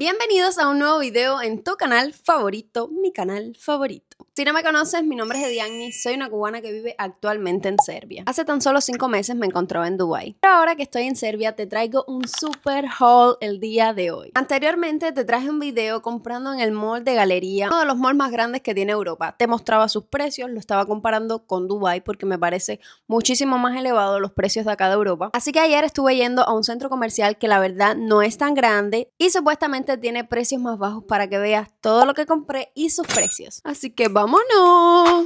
Bienvenidos a un nuevo video en tu canal favorito, mi canal favorito. Si no me conoces, mi nombre es Ediani, soy una cubana que vive actualmente en Serbia. Hace tan solo 5 meses me encontraba en Dubái. Pero ahora que estoy en Serbia te traigo un super haul el día de hoy. Anteriormente te traje un video comprando en el mall de Galería, uno de los malls más grandes que tiene Europa. Te mostraba sus precios, lo estaba comparando con Dubái porque me parece muchísimo más elevado los precios de acá de Europa. Así que ayer estuve yendo a un centro comercial que la verdad no es tan grande y supuestamente tiene precios más bajos para que veas todo lo que compré y sus precios. Así que ¡vámonos!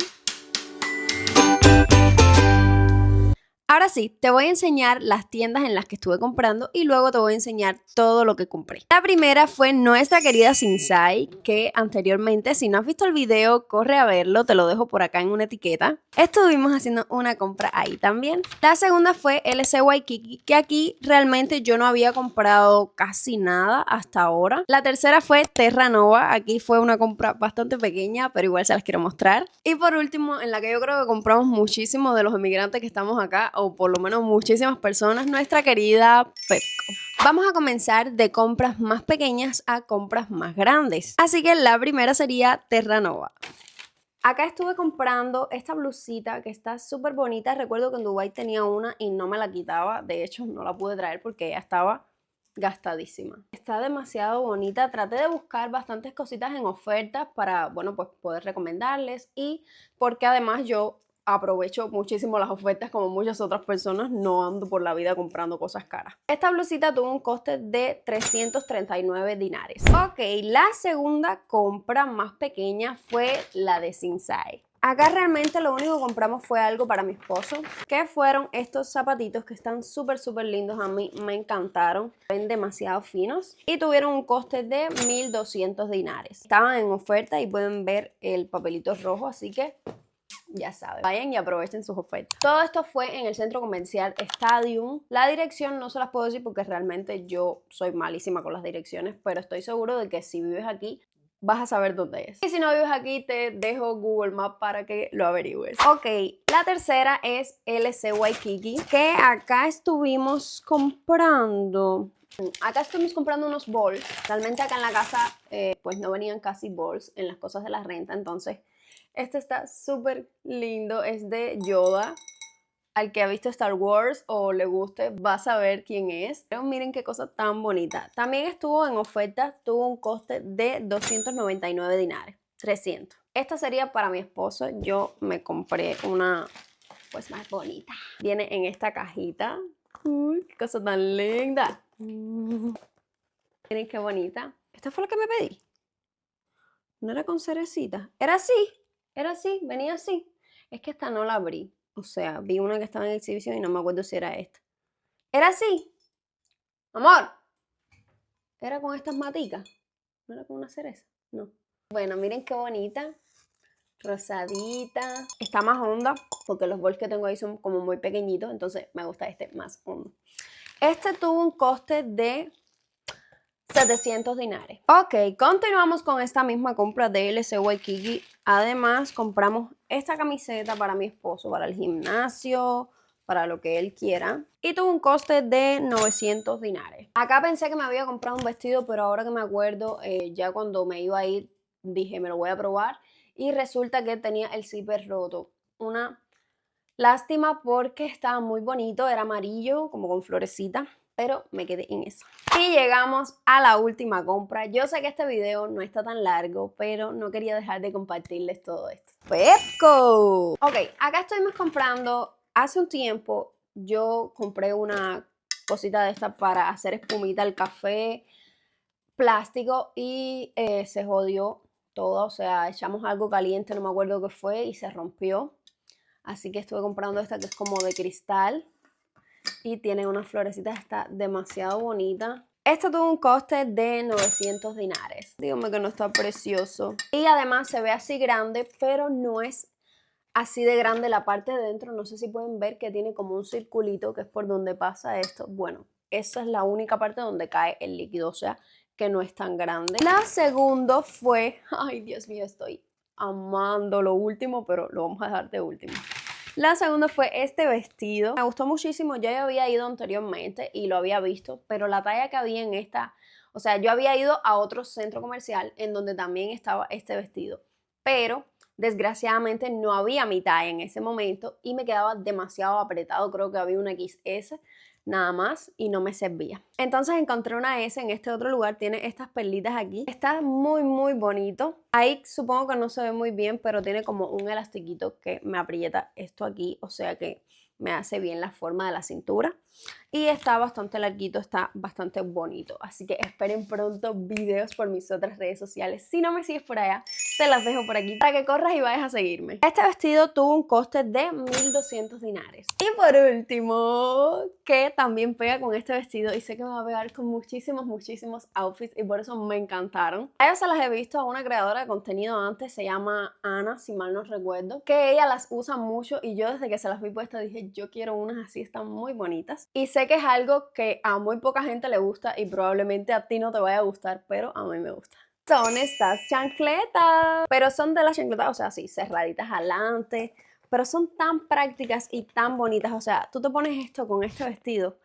Ahora sí, te voy a enseñar las tiendas en las que estuve comprando y luego te voy a enseñar todo lo que compré. La primera fue nuestra querida Sinsay, que anteriormente, si no has visto el video, corre a verlo, te lo dejo por acá en una etiqueta. Estuvimos haciendo una compra ahí también. La segunda fue LC Waikiki, que aquí realmente yo no había comprado casi nada hasta ahora. La tercera fue Terranova, aquí fue una compra bastante pequeñña, pero igual se las quiero mostrar. Y por último, en la que yo creo que compramos muchísimo de los inmigrantes que estamos acá, o por lo menos muchísimas personas, nuestra querida Pepco. Vamos a comenzar de compras más pequeñas a compras más grandes. Así que la primera sería Terranova. Acá estuve comprando esta blusita que está súper bonita. Recuerdo que en Dubái tenía una y no me la quitaba. De hecho, no la pude traer porque ya estaba gastadísima. Está demasiado bonita. Traté de buscar bastantes cositas en ofertas para, bueno, pues poder recomendarles. Y porque además yo aprovecho muchísimo las ofertas como muchas otras personas, no ando por la vida comprando cosas caras. Esta blusita tuvo un coste de 339 dinares. Ok, la segunda compra más pequeña fue la de Sinsay. Acá realmente lo único que compramos fue algo para mi esposo, que fueron estos zapatitos que están súper lindos. A mí me encantaron, ven demasiado finos y tuvieron un coste de 1200 dinares. Estaban en oferta y pueden ver el papelito rojo, así que ya saben, vayan y aprovechen sus ofertas. Todo esto fue en el centro comercial Stadium. La dirección no se las puedo decir porque realmente yo soy malísima con las direcciones, pero estoy seguro de que si vives aquí vas a saber dónde es. Y si no vives aquí, te dejo Google Maps para que lo averigües. Ok, la tercera es LC Waikiki, que acá estuvimos comprando. Acá estuvimos comprando unos bowls. Realmente acá en la casa pues no venían casi bowls en las cosas de la renta, entonces este está súper lindo, es de Yoda. Al que ha visto Star Wars o le guste, va a saber quién es. Pero miren qué cosa tan bonita. También estuvo en oferta, tuvo un coste de 299 dinares, 300. Esta sería para mi esposo. Yo me compré una pues más bonita. Viene en esta cajita. Uy, qué cosa tan linda. Miren qué bonita. Esta fue la que me pedí. No era con cerecita. Era así. Era así, venía así. Es que esta no la abrí. O sea, vi una que estaba en exhibición y no me acuerdo si era esta. Era así. Amor. Era con estas maticas. ¿No era con una cereza? No. Bueno, miren qué bonita. Rosadita. Está más honda porque los bols que tengo ahí son como muy pequeñitos. Entonces me gusta este más hondo. Este tuvo un coste de 700 dinares. Ok, continuamos con esta misma compra de LC Waikiki. Además, compramos esta camiseta para mi esposo, para el gimnasio, para lo que él quiera. Y tuvo un coste de 900 dinares. Acá pensé que me había comprado un vestido, pero ahora que me acuerdo, ya cuando me iba a ir, dije, me lo voy a probar. Y resulta que tenía el zipper roto. Una lástima porque estaba muy bonito, era amarillo, como con florecita. Pero me quedé en eso. Y llegamos a la última compra. Yo sé que este video no está tan largo, pero no quería dejar de compartirles todo esto. ¡Pepco! Ok, acá estuvimos comprando. Hace un tiempo yo compré una cosita de esta para hacer espumita al café, plástico, y se jodió todo. O sea, echamos algo caliente, no me acuerdo qué fue, y se rompió. Así que estuve comprando esta que es como de cristal. Y tiene unas florecitas, está demasiado bonita. Esto tuvo un coste de 900 dinares. Dígame que no está precioso. Y además se ve así grande, pero no es así de grande la parte de dentro. No sé si pueden ver que tiene como un circulito que es por donde pasa esto. Bueno, esa es la única parte donde cae el líquido, o sea que no es tan grande. La segunda fue, ay Dios mío, estoy amando lo último, pero lo vamos a dejar de último. La segunda fue este vestido. Me gustó muchísimo, ya yo había ido anteriormente y lo había visto, pero la talla que había en esta O sea, yo había ido a otro centro comercial en donde también estaba este vestido, pero desgraciadamente no había mi talla en ese momento y me quedaba demasiado apretado, creo que había una XS nada más y no me servía. Entonces encontré una S en este otro lugar, tiene estas perlitas aquí. Está muy bonito. Ahí supongo que no se ve muy bien, pero tiene como un elastiquito que me aprieta esto aquí, o sea que me hace bien la forma de la cintura. Y está bastante larguito, está bastante bonito. Así que esperen pronto videos por mis otras redes sociales. Si no me sigues por allá, te las dejo por aquí para que corras y vayas a seguirme. Este vestido tuvo un coste de 1.200 dinares. Y por último, que también pega con este vestido y sé que me va a pegar con muchísimos outfits y por eso me encantaron. A ellas se las he visto a una creadora de contenido antes, se llama Ana, si mal no recuerdo, que ella las usa mucho y yo desde que se las vi puestas dije, yo quiero unas así, están muy bonitas. Y sé que es algo que a muy poca gente le gusta y probablemente a ti no te vaya a gustar, pero a mí me gusta. Son estas chancletas, pero son de las chancletas, o sea, sí, cerraditas adelante, pero son tan prácticas y tan bonitas, o sea, tú te pones esto con este vestido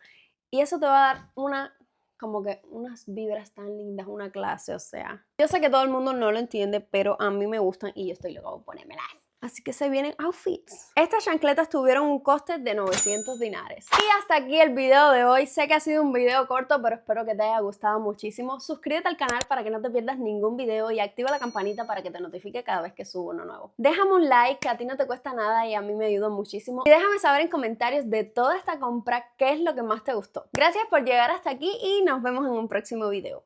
y eso te va a dar como que unas vibras tan lindas, una clase, o sea. Yo sé que todo el mundo no lo entiende, pero a mí me gustan y yo estoy loca por ponérmelas. Así que se vienen outfits. Estas chancletas tuvieron un coste de 900 dinares. Y hasta aquí el video de hoy. Sé que ha sido un video corto, pero espero que te haya gustado muchísimo. Suscríbete al canal para que no te pierdas ningún video y activa la campanita para que te notifique cada vez que subo uno nuevo. Déjame un like, que a ti no te cuesta nada y a mí me ayuda muchísimo. Y déjame saber en comentarios de toda esta compra qué es lo que más te gustó. Gracias por llegar hasta aquí y nos vemos en un próximo video.